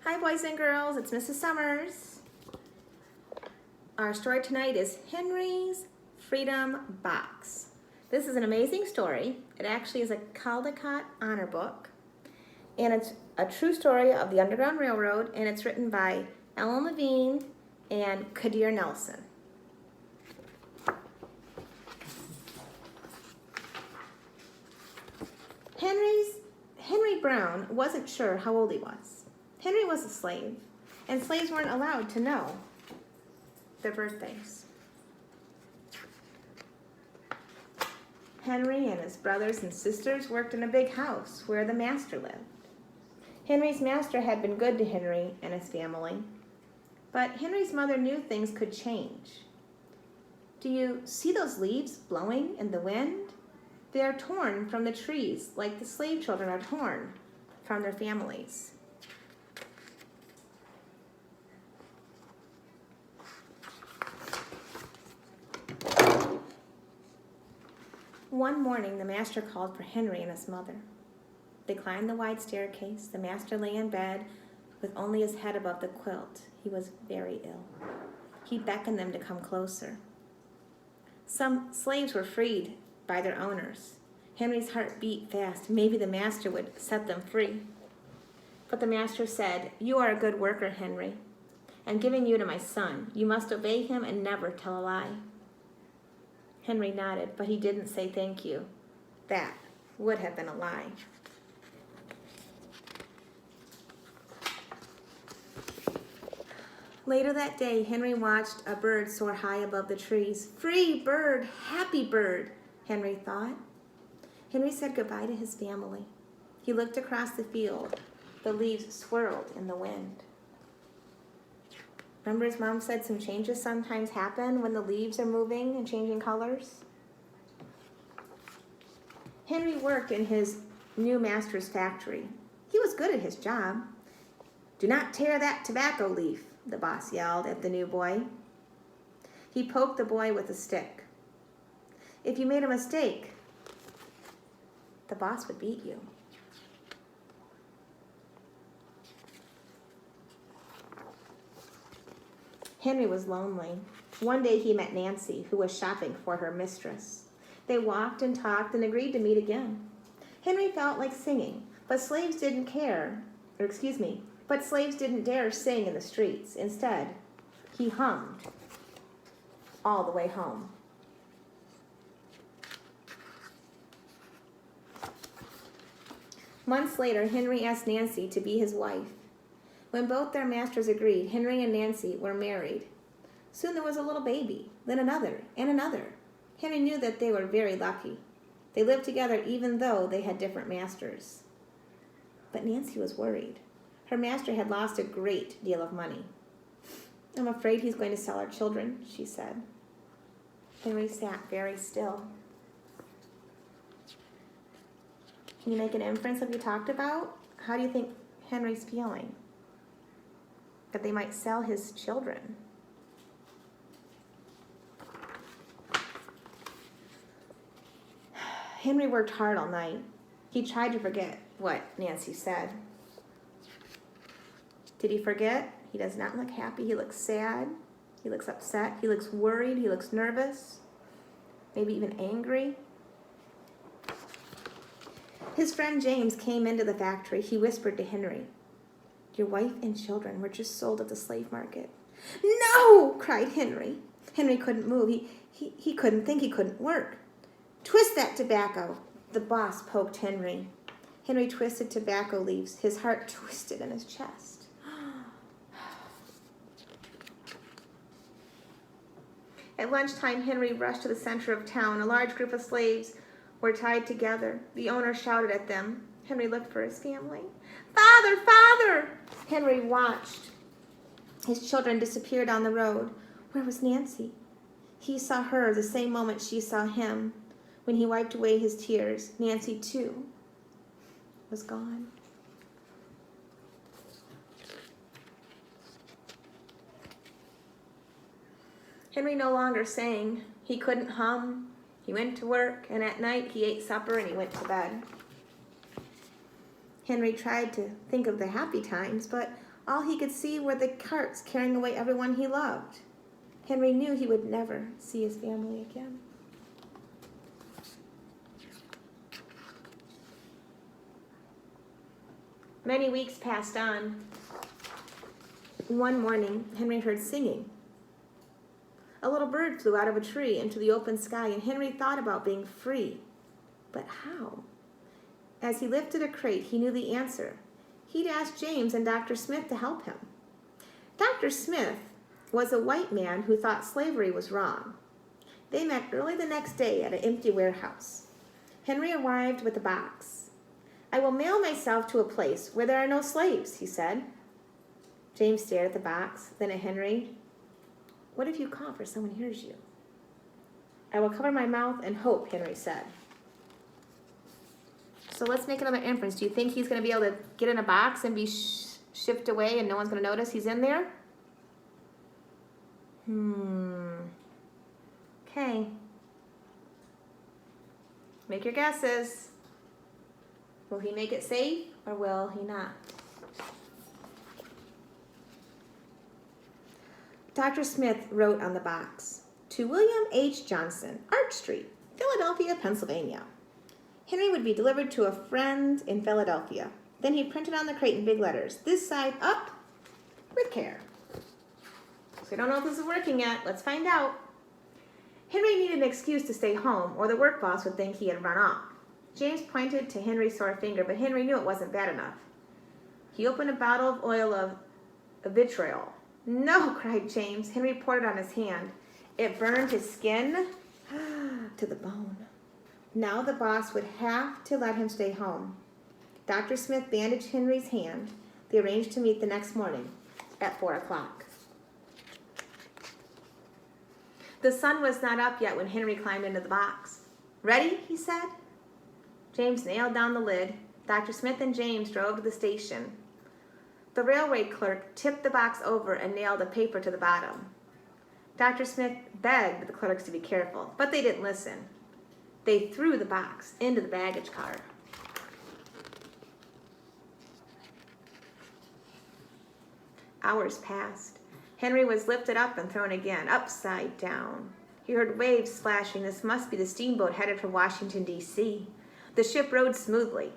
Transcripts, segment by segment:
Hi boys and girls, it's Mrs. Sommers. Our story tonight is Henry's Freedom Box. This is an amazing story. It actually is a Caldecott honor book, and it's a true story of the Underground Railroad, and it's written by Ellen Levine and Kadir Nelson. Henry Brown wasn't sure how old he was. Henry was a slave, and slaves weren't allowed to know their birthdays. Henry and his brothers and sisters worked in a big house where the master lived. Henry's master had been good to Henry and his family, but Henry's mother knew things could change. Do you see those leaves blowing in the wind? They are torn from the trees like the slave children are torn from their families. One morning, the master called for Henry and his mother. They climbed the wide staircase. The master lay in bed with only his head above the quilt. He was very ill. He beckoned them to come closer. Some slaves were freed by their owners. Henry's heart beat fast. Maybe the master would set them free. But the master said, "You are a good worker, Henry. I'm giving you to my son. You must obey him and never tell a lie." Henry nodded, but he didn't say thank you. That would have been a lie. Later that day, Henry watched a bird soar high above the trees. Free bird, happy bird, Henry thought. Henry said goodbye to his family. He looked across the field. The leaves swirled in the wind. Remember his mom said some changes sometimes happen when the leaves are moving and changing colors? Henry worked in his new master's factory. He was good at his job. "Do not tear that tobacco leaf," the boss yelled at the new boy. He poked the boy with a stick. If you made a mistake, the boss would beat you. Henry was lonely. One day he met Nancy, who was shopping for her mistress. They walked and talked and agreed to meet again. Henry felt like singing, but slaves didn't dare sing in the streets. Instead, he hummed all the way home. Months later, Henry asked Nancy to be his wife. When both their masters agreed, Henry and Nancy were married. Soon there was a little baby, then another, and another. Henry knew that they were very lucky. They lived together even though they had different masters. But Nancy was worried. Her master had lost a great deal of money. "I'm afraid he's going to sell our children," she said. Henry sat very still. Can you make an inference of what you talked about? How do you think Henry's feeling? That they might sell his children. Henry worked hard all night. He tried to forget what Nancy said. Did he forget? He does not look happy. He looks sad. He looks upset. He looks worried. He looks nervous. Maybe even angry. His friend James came into the factory. He whispered to Henry, "Your wife and children were just sold at the slave market." "No!" cried Henry. Henry couldn't move. He couldn't think. He couldn't work. "Twist that tobacco." The boss poked Henry. Henry twisted tobacco leaves. His heart twisted in his chest. At lunchtime, Henry rushed to the center of town. A large group of slaves were tied together. The owner shouted at them. Henry looked for his family. "Father, father!" Henry watched. His children disappear down the road. Where was Nancy? He saw her the same moment she saw him. When he wiped away his tears, Nancy, too, was gone. Henry no longer sang. He couldn't hum. He went to work, and at night he ate supper and he went to bed. Henry tried to think of the happy times, but All he could see were the carts carrying away everyone he loved. Henry knew he would never see his family again. Many weeks passed on. One morning, Henry heard singing. A little bird flew out of a tree into the open sky, and Henry thought about being free. But how? As he lifted a crate, he knew the answer. He'd asked James and Dr. Smith to help him. Dr. Smith was a white man who thought slavery was wrong. They met early the next day at an empty warehouse. Henry arrived with a box. "I will mail myself to a place where there are no slaves," he said. James stared at the box, then at Henry. "What if you cough or someone hears you?" "I will cover my mouth and hope," Henry said. So let's make another inference. Do you think he's going to be able to get in a box and be shipped away and no one's going to notice he's in there? Okay. Make your guesses. Will he make it safe or will he not? Dr. Smith wrote on the box, "To William H. Johnson, Arch Street, Philadelphia, Pennsylvania." Henry would be delivered to a friend in Philadelphia. Then he printed on the crate in big letters, "This side up with care." So we don't know if this is working yet. Let's find out. Henry needed an excuse to stay home, or the work boss would think he had run off. James pointed to Henry's sore finger, but Henry knew it wasn't bad enough. He opened a bottle of oil of vitriol. "No," cried James. Henry poured it on his hand. It burned his skin to the bone. Now the boss would have to let him stay home. Dr. Smith bandaged Henry's hand. They arranged to meet the next morning at 4 o'clock. The sun was not up yet when Henry climbed into the box. "Ready?" he said. James nailed down the lid. Dr. Smith and James drove to the station. The railway clerk tipped the box over and nailed a paper to the bottom. Dr. Smith begged the clerks to be careful, but they didn't listen. They threw the box into the baggage car. Hours passed. Henry was lifted up and thrown again, upside down. He heard waves splashing. This must be the steamboat headed for Washington, D.C. The ship rode smoothly,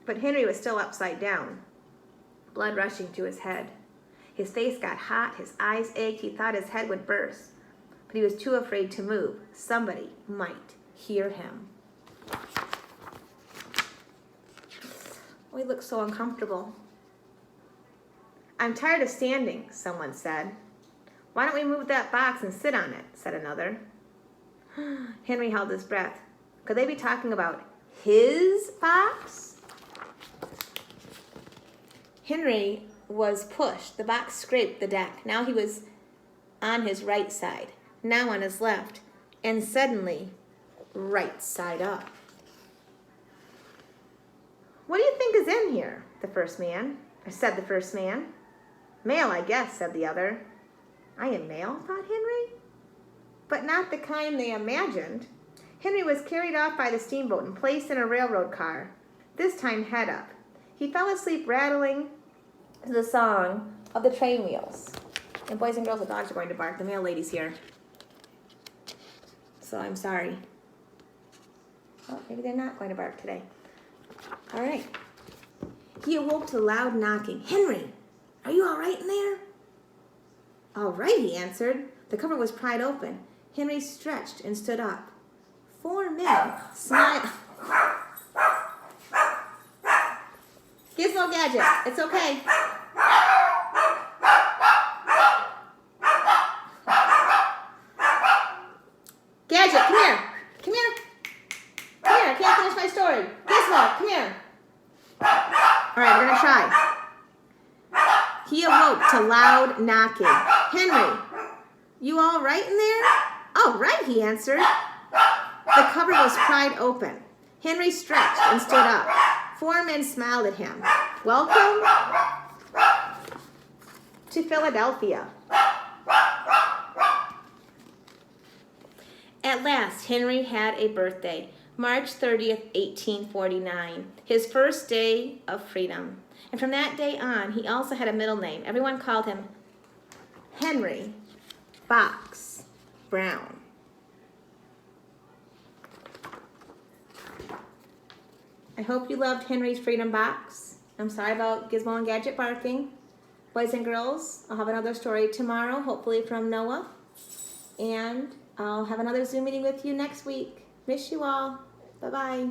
but Henry was still upside down, blood rushing to his head. His face got hot, his eyes ached, he thought his head would burst, but he was too afraid to move. Somebody might hear him. Oh, he looked so uncomfortable. "I'm tired of standing," someone said. "Why don't we move that box and sit on it?" said another. Henry held his breath. Could they be talking about his box? Henry was pushed. The box scraped the deck. Now he was on his right side, now on his left, and suddenly right side up. "What do you think is in here?" said the first man. "Mail, I guess," said the other. "I am mail," thought Henry. But not the kind they imagined. Henry was carried off by the steamboat and placed in a railroad car, this time head up. He fell asleep rattling to the song of the train wheels. And boys and girls, the dogs are going to bark. The mail lady's here. So I'm sorry. Well, maybe they're not going to bark today. All right. He awoke to loud knocking. "Henry, are you all right in there?" "All right," he answered. The cover was pried open. Henry stretched and stood up. 4 men smiled. Gizmo Gadget, it's okay. Gadget, come here. Come here. Come here, I can't finish my story. Gizmo, come here. All right, we're going to try. He awoke to loud knocking. "Henry, you all right in there?" "All right," he answered. The cover was pried open. Henry stretched and stood up. 4 men smiled at him. "Welcome to Philadelphia." At last, Henry had a birthday, March 30th, 1849, his first day of freedom. And from that day on, he also had a middle name. Everyone called him Henry Box Brown. I hope you loved Henry's Freedom Box. I'm sorry about Gizmo and Gadget barking. Boys and girls, I'll have another story tomorrow, hopefully from Noah. And I'll have another Zoom meeting with you next week. Miss you all. Bye-bye.